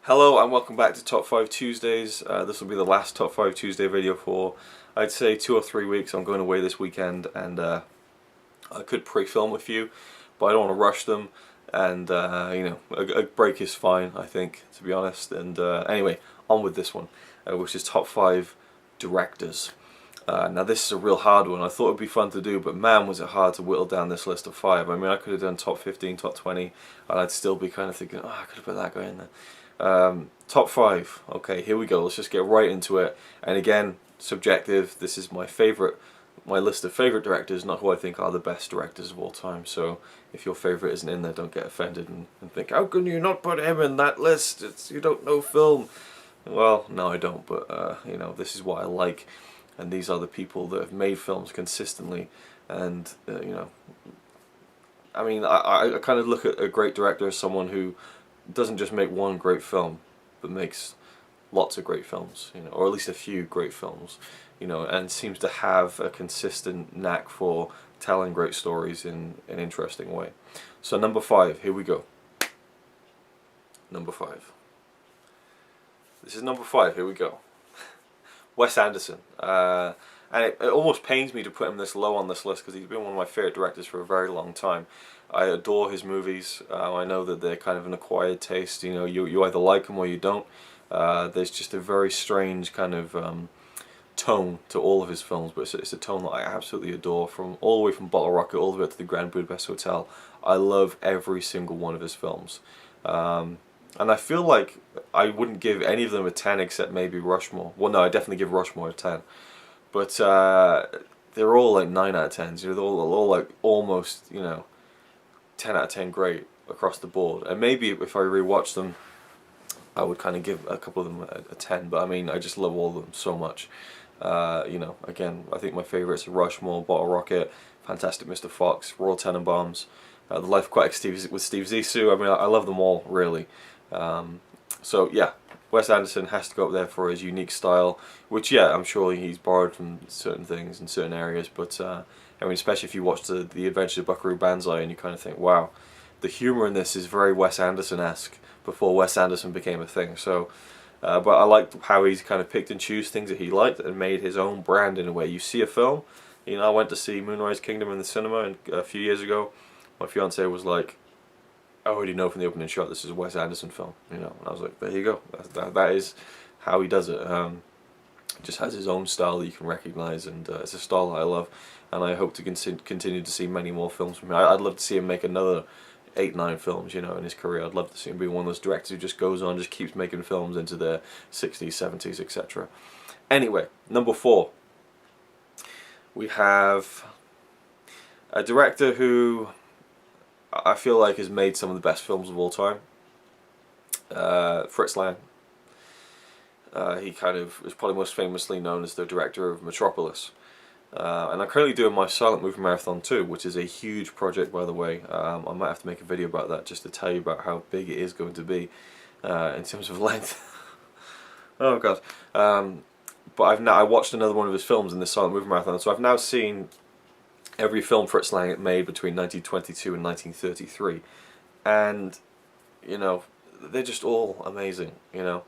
Hello and welcome back to Top 5 Tuesdays. This will be the last Top 5 Tuesday video for, I'd say, 2 or 3 weeks. I'm going away this weekend and I could pre-film a few, but I don't want to rush them, and a break is fine, I think, to be honest. And anyway, on with this one, which is Top 5 Directors. Now this is a real hard one. I thought it would be fun to do, but man was it hard to whittle down this list of 5. I mean, I could have done top 15, top 20, and I'd still be kind of thinking, oh, I could have put that guy in there. Top 5. Okay, here we go. Let's just get right into it. And again, subjective. This is my list of favorite directors, not who I think are the best directors of all time. So if your favorite isn't in there, don't get offended and think, how can you not put him in that list? You don't know film. Well, no, I don't. But this is what I like, and these are the people that have made films consistently. And I mean, I kind of look at a great director as someone who doesn't just make one great film, but makes lots of great films, or at least a few great films, and seems to have a consistent knack for telling great stories in an interesting way. So number 5, here we go. Number 5. This is number 5, here we go. Wes Anderson. And it almost pains me to put him this low on this list because he's been one of my favourite directors for a very long time. I adore his movies. I know that they're kind of an acquired taste. You either like them or you don't. There's just a very strange kind of tone to all of his films, but it's a tone that I absolutely adore. From all the way from Bottle Rocket all the way to the Grand Budapest Hotel, I love every single one of his films. And I feel like I wouldn't give any of them a 10 except maybe Rushmore. Well, no, I definitely give Rushmore a 10. But they're all like 9 out of 10s. They're all like almost 10 out of 10 great across the board. And maybe if I rewatch them, I would kind of give a couple of them a 10. But I mean, I just love all of them so much. Again, I think my favourites are Rushmore, Bottle Rocket, Fantastic Mr. Fox, Royal Tenenbaums, The Life of Aquatic with Steve Zissou. I mean, I love them all, really. So yeah, Wes Anderson has to go up there for his unique style, which, yeah, I'm sure he's borrowed from certain things in certain areas, but I mean, especially if you watch the Adventures of Buckaroo Banzai and you kind of think, wow, the humour in this is very Wes Anderson-esque before Wes Anderson became a thing. So, but I like how he's kind of picked and choose things that he liked and made his own brand in a way. You see a film, I went to see Moonrise Kingdom in the cinema a few years ago. My fiance was like, I already know from the opening shot this is a Wes Anderson film, and I was like, there you go, that is how he does it. Just has his own style that you can recognise, and it's a style that I love, and I hope to continue to see many more films from him. I'd love to see him make another 8-9 films, in his career. I'd love to see him be one of those directors who just goes on, just keeps making films into their 60s, 70s, etc. Anyway, number 4. We have a director who I feel like has made some of the best films of all time. Fritz Lang. He kind of is probably most famously known as the director of Metropolis. And I'm currently doing my silent movie marathon too, which is a huge project, by the way. I might have to make a video about that just to tell you about how big it is going to be in terms of length. Oh god. But I watched another one of his films in this silent movie marathon, so I've now seen every film Fritz Lang made between 1922 and 1933, and they're just all amazing, and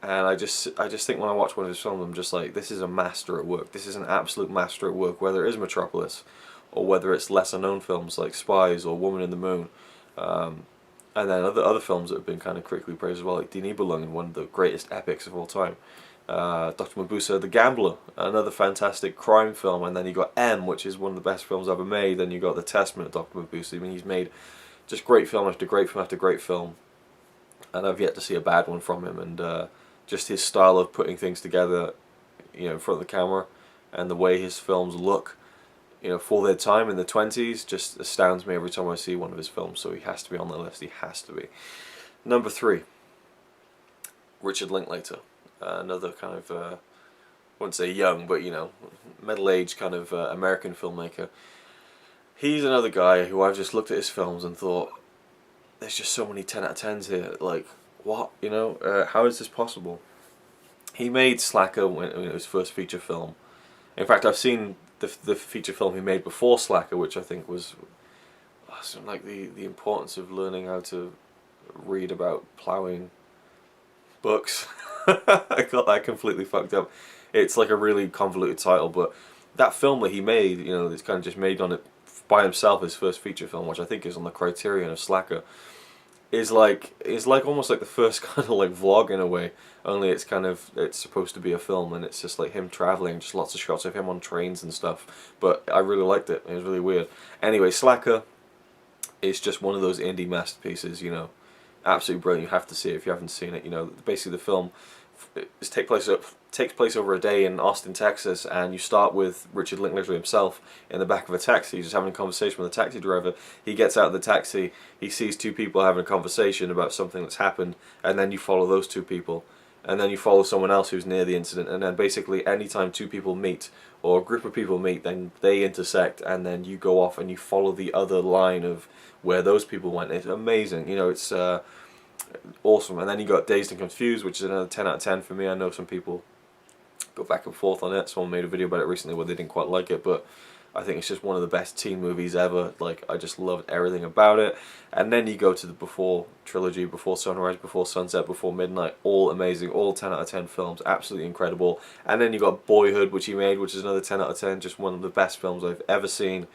I just think when I watch one of his films, I'm just like, this is a master at work. This is an absolute master at work, whether it is Metropolis or whether it's lesser known films like Spies or Woman in the Moon, and then other films that have been kind of critically praised as well, like Die Nibelungen, one of the greatest epics of all time. Dr. Mabuse, The Gambler, another fantastic crime film, and then you got M, which is one of the best films ever made, then you got The Testament of Dr. Mabuse. I mean, he's made just great film after great film after great film, and I've yet to see a bad one from him, and just his style of putting things together, in front of the camera, and the way his films look, for their time in the 20s, just astounds me every time I see one of his films, so he has to be on the list, he has to be. Number 3, Richard Linklater. Another kind of, I wouldn't say young, but middle-aged kind of American filmmaker. He's another guy who I've just looked at his films and thought, there's just so many 10 out of 10s here, like, what, how is this possible? He made Slacker when it was his first feature film. In fact, I've seen the feature film he made before Slacker, which I think was something like the importance of learning how to read about ploughing Books. I got that completely fucked up. It's like a really convoluted title, but that film that he made, you know, it's kind of just made on it by himself, his first feature film, which I think is on the Criterion of Slacker, is like almost like the first kind of like vlog in a way. Only it's supposed to be a film, and it's just like him traveling, just lots of shots of him on trains and stuff. But I really liked it. It was really weird. Anyway, Slacker is just one of those indie masterpieces, you know. Absolutely brilliant. You have to see it if you haven't seen it. You know, basically the film takes place over a day in Austin, Texas, and you start with Richard Linklater himself in the back of a taxi, just having a conversation with a taxi driver. He gets out of the taxi, he sees two people having a conversation about something that's happened, and then you follow those two people, and then you follow someone else who's near the incident, and then basically anytime two people meet, or a group of people meet, then they intersect, and then you go off and you follow the other line of where those people went. It's amazing, you know, it's awesome. And then you got Dazed and Confused, which is another 10 out of 10 for me. I know some people go back and forth on it. Someone made a video about it recently where they didn't quite like it, but I think it's just one of the best teen movies ever. Like, I just loved everything about it. And then you go to the Before trilogy, Before Sunrise, Before Sunset, Before Midnight, all amazing, all 10 out of 10 films, absolutely incredible. And then you got Boyhood, which he made, which is another 10 out of 10, just one of the best films I've ever seen.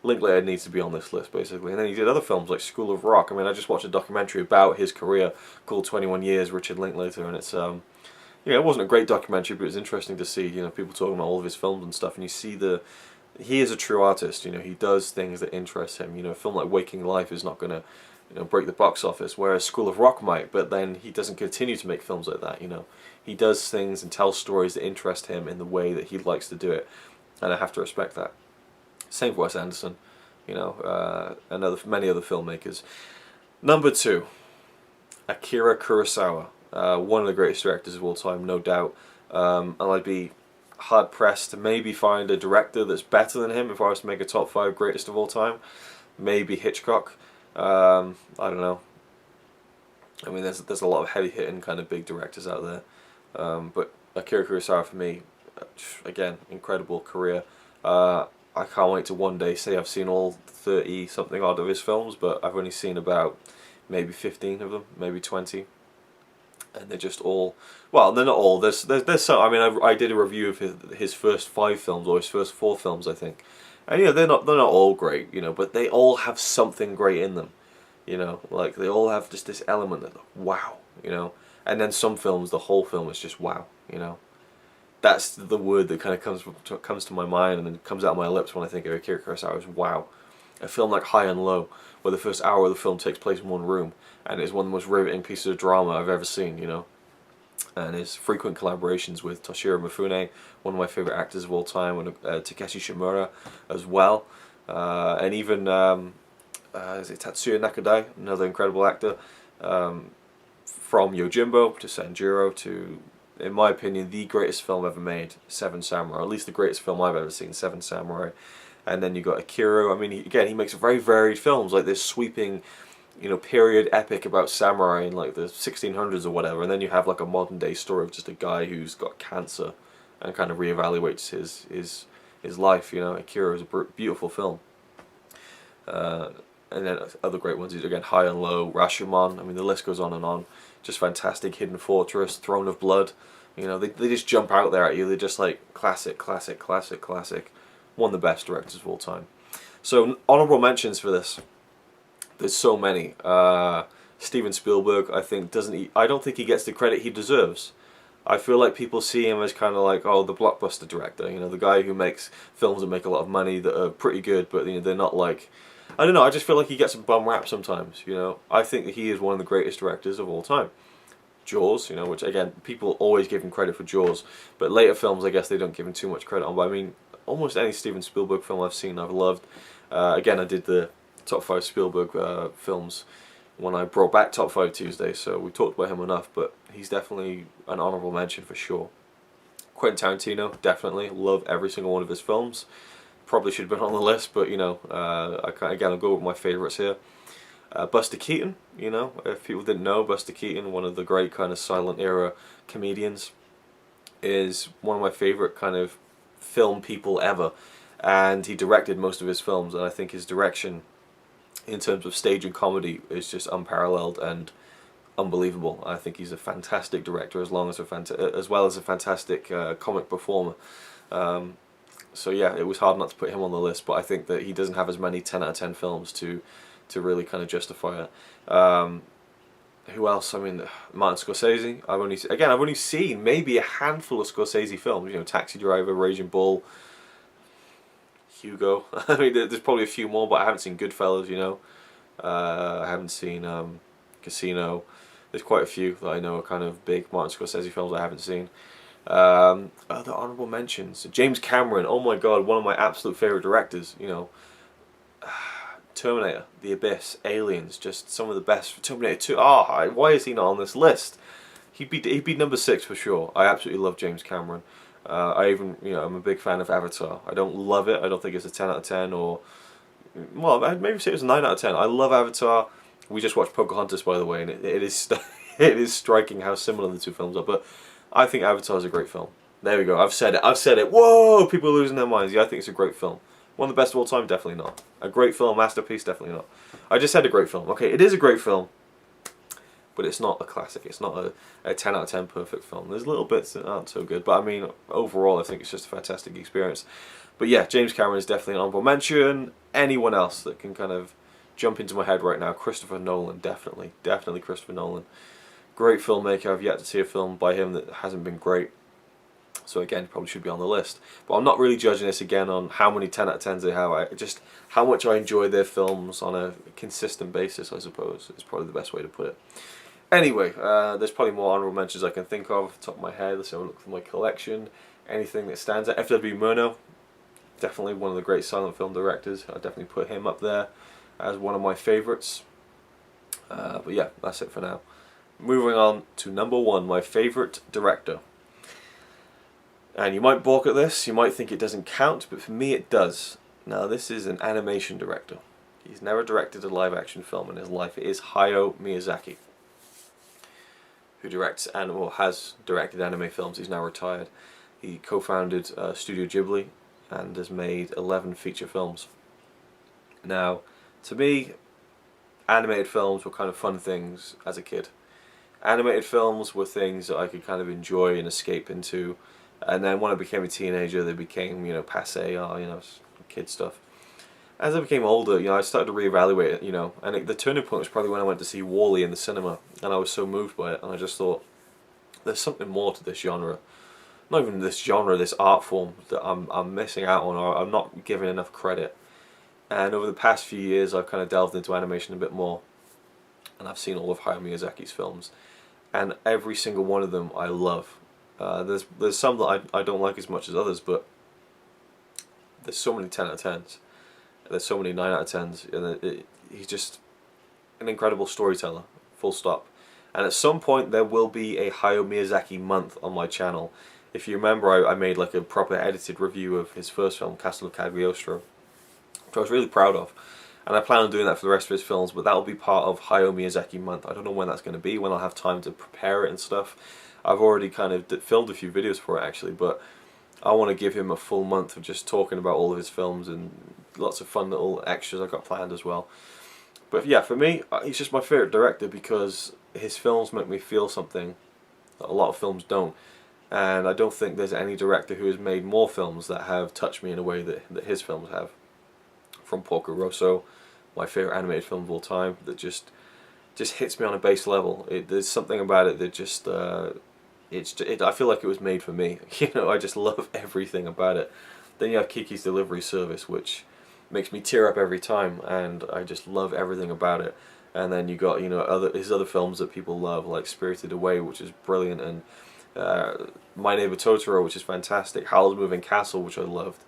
Linklater needs to be on this list, basically. And then he did other films like School of Rock. I mean, I just watched a documentary about his career called 21 Years, Richard Linklater, and it's, yeah, it wasn't a great documentary, but it was interesting to see, you know, people talking about all of his films and stuff, and you see he is a true artist, you know, he does things that interest him. You know, a film like Waking Life is not going to, you know, break the box office, whereas School of Rock might, but then he doesn't continue to make films like that, you know. He does things and tells stories that interest him in the way that he likes to do it, and I have to respect that. Same for Wes Anderson, you know, and many other filmmakers. Number 2, Akira Kurosawa, one of the greatest directors of all time, no doubt. And I'd be hard pressed to maybe find a director that's better than him if I was to make a top 5 greatest of all time. Maybe Hitchcock. I don't know. I mean, there's a lot of heavy hitting kind of big directors out there, but Akira Kurosawa for me, again, incredible career. I can't wait to one day say I've seen all 30 something odd of his films, but I've only seen about maybe 15 of them, maybe 20, and they're just all, well, they're not all. There's some. I mean, I did a review of his first 5 films, or his first 4 films, I think, and you know, they're not all great, you know, but they all have something great in them, you know, like they all have just this element that wow, you know, and then some films, the whole film is just wow, you know. That's the word that kind of comes to my mind and then comes out of my lips when I think of Akira Kurosawa is wow. A film like High and Low, where the first hour of the film takes place in one room, and it's one of the most riveting pieces of drama I've ever seen, you know. And his frequent collaborations with Toshiro Mifune, one of my favourite actors of all time, and Takeshi Shimura as well. And even is it Tatsuya Nakadai, another incredible actor, from Yojimbo to Sanjuro to, in my opinion, the greatest film ever made, Seven Samurai, or at least the greatest film I've ever seen, Seven Samurai. And then you got Akira. I mean, he makes very varied films, like this sweeping, you know, period epic about samurai in like the 1600s or whatever, and then you have like a modern day story of just a guy who's got cancer and kind of reevaluates his life. You know, Akira is a beautiful film. And then other great ones, again, High and Low, Rashomon. I mean, the list goes on and on. Just fantastic. Hidden Fortress, Throne of Blood. You know, they just jump out there at you. They're just like classic, classic, classic, classic. One of the best directors of all time. So honorable mentions for this. There's so many. Steven Spielberg, I don't think he gets the credit he deserves. I feel like people see him as kind of like, oh, the blockbuster director. You know, the guy who makes films that make a lot of money that are pretty good, but you know, they're not like, I don't know, I just feel like he gets a bum rap sometimes, you know. I think that he is one of the greatest directors of all time. Jaws, you know, which again, people always give him credit for Jaws, but later films, I guess they don't give him too much credit on. But I mean, almost any Steven Spielberg film I've seen, I've loved. Again, I did the top 5 Spielberg films when I brought back Top 5 Tuesday, so we talked about him enough, but he's definitely an honourable mention for sure. Quentin Tarantino, definitely, love every single one of his films. Probably should have been on the list, but you know, I'll go with my favourites here. Buster Keaton, you know, if people didn't know, Buster Keaton, one of the great kind of silent era comedians, is one of my favourite kind of film people ever, and he directed most of his films, and I think his direction in terms of stage and comedy is just unparalleled, and unbelievable. I think he's a fantastic director, as well as a fantastic comic performer. So yeah, it was hard not to put him on the list, but I think that he doesn't have as many 10 out of 10 films to really kind of justify it. Who else? I mean, Martin Scorsese. I've only seen maybe a handful of Scorsese films. You know, Taxi Driver, Raging Bull, Hugo. I mean, there's probably a few more, but I haven't seen Goodfellas. You know, I haven't seen Casino. There's quite a few that I know are kind of big Martin Scorsese films I haven't seen. Other honourable mentions: James Cameron. Oh my God, one of my absolute favourite directors. You know, Terminator, The Abyss, Aliens, just some of the best. Terminator 2. Why is he not on this list? He'd be number 6 for sure. I absolutely love James Cameron. I'm a big fan of Avatar. I don't love it. I don't think it's a 10 out of 10 or, well, I'd maybe say it's a 9 out of 10. I love Avatar. We just watched Pocahontas, by the way, and it is it is striking how similar the two films are. But I think Avatar is a great film. There we go. I've said it. Whoa! People are losing their minds. Yeah, I think it's a great film. One of the best of all time? Definitely not. A great film, masterpiece? Definitely not. I just said a great film. Okay, it is a great film, but it's not a classic. It's not a 10 out of 10 perfect film. There's little bits that aren't so good, but I mean, overall, I think it's just a fantastic experience. But yeah, James Cameron is definitely an honorable mention. Anyone else that can kind of jump into my head right now? Christopher Nolan, definitely Christopher Nolan. Great filmmaker. I've yet to see a film by him that hasn't been great. So again, probably should be on the list. But I'm not really judging this again on how many 10 out of 10s they have. Just how much I enjoy their films on a consistent basis, I suppose, is probably the best way to put it. Anyway, there's probably more honourable mentions I can think of off the top of my head. Let's have a look through my collection. Anything that stands out. F.W. Murnau, definitely one of the great silent film directors. I'd definitely put him up there as one of my favourites. But yeah, that's it for now. Moving on to number 1, my favourite director. And you might balk at this, you might think it doesn't count, but for me it does. Now this is an animation director. He's never directed a live action film in his life. It is Hayao Miyazaki, who has directed anime films. He's now retired. He co-founded Studio Ghibli and has made 11 feature films. Now, to me, animated films were kind of fun things as a kid. Animated films were things that I could kind of enjoy and escape into. And then when I became a teenager, they became, passé, kid stuff. As I became older, I started to reevaluate it, and the turning point was probably when I went to see Wall-E in the cinema, and I was so moved by it, and I just thought, there's something more to this genre. Not even this genre, this art form that I'm missing out on, or I'm not giving enough credit. And over the past few years, I've kind of delved into animation a bit more, and I've seen all of Hayao Miyazaki's films, and every single one of them I love. There's some that I don't like as much as others, but there's so many 10 out of 10s. There's so many 9 out of 10s, and he's just an incredible storyteller, full stop. And at some point there will be a Hayao Miyazaki month on my channel. If you remember, I made like a proper edited review of his first film, Castle of Cagliostro, which I was really proud of. And I plan on doing that for the rest of his films, but that will be part of Hayao Miyazaki month. I don't know when that's going to be, when I'll have time to prepare it and stuff. I've already kind of filmed a few videos for it actually, but I want to give him a full month of just talking about all of his films and lots of fun little extras I've got planned as well. But yeah, for me, he's just my favourite director because his films make me feel something that a lot of films don't. And I don't think there's any director who has made more films that have touched me in a way that his films have. From Porco Rosso, my favourite animated film of all time, that just hits me on a base level. There's something about it that just... I feel like it was made for me. I just love everything about it. Then you have Kiki's Delivery Service, which makes me tear up every time, and I just love everything about it. And then you got his other films that people love, like Spirited Away, which is brilliant, and My Neighbor Totoro, which is fantastic. Howl's Moving Castle, which I loved.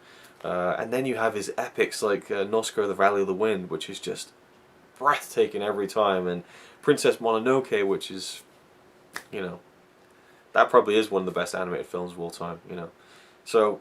And then you have his epics like Nausicaa, The Valley of the Wind, which is just breathtaking every time, and Princess Mononoke, which is, that probably is one of the best animated films of all time, So,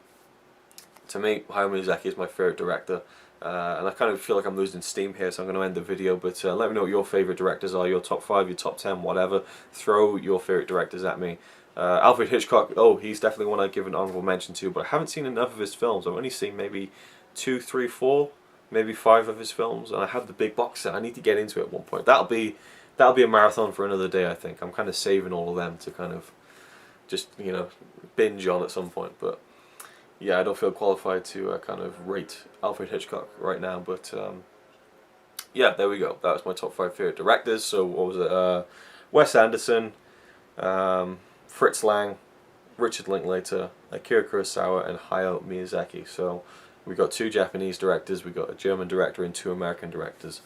to me, Hayao Miyazaki is my favourite director, and I kind of feel like I'm losing steam here, so I'm going to end the video, but let me know what your favourite directors are, your top 5, your top 10, whatever. Throw your favourite directors at me. Alfred Hitchcock, he's definitely one I'd give an honourable mention to, but I haven't seen enough of his films. I've only seen maybe 2, 3, 4, maybe 5 of his films, and I have the big box set. I need to get into it at one point. That'll be that'll be a marathon for another day. I think I'm kind of saving all of them to kind of just binge on at some point. But yeah, I don't feel qualified to kind of rate Alfred Hitchcock right now. But yeah, there we go. That was my top 5 favorite directors. So what was it? Wes Anderson, Fritz Lang, Richard Linklater, Akira Kurosawa, and Hayao Miyazaki. So we got 2 Japanese directors, we got a German director, and 2 American directors.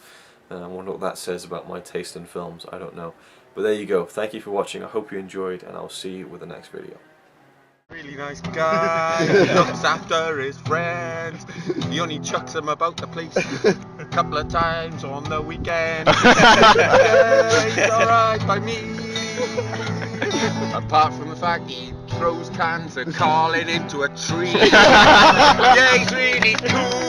And I wonder what that says about my taste in films. I don't know. But there you go. Thank you for watching. I hope you enjoyed, and I'll see you with the next video. Really nice guy, he looks after his friends. He only chucks them about the place a couple of times on the weekend. Yeah, he's alright by me. Apart from the fact he throws cans and calling into a tree. Yeah, he's really cool.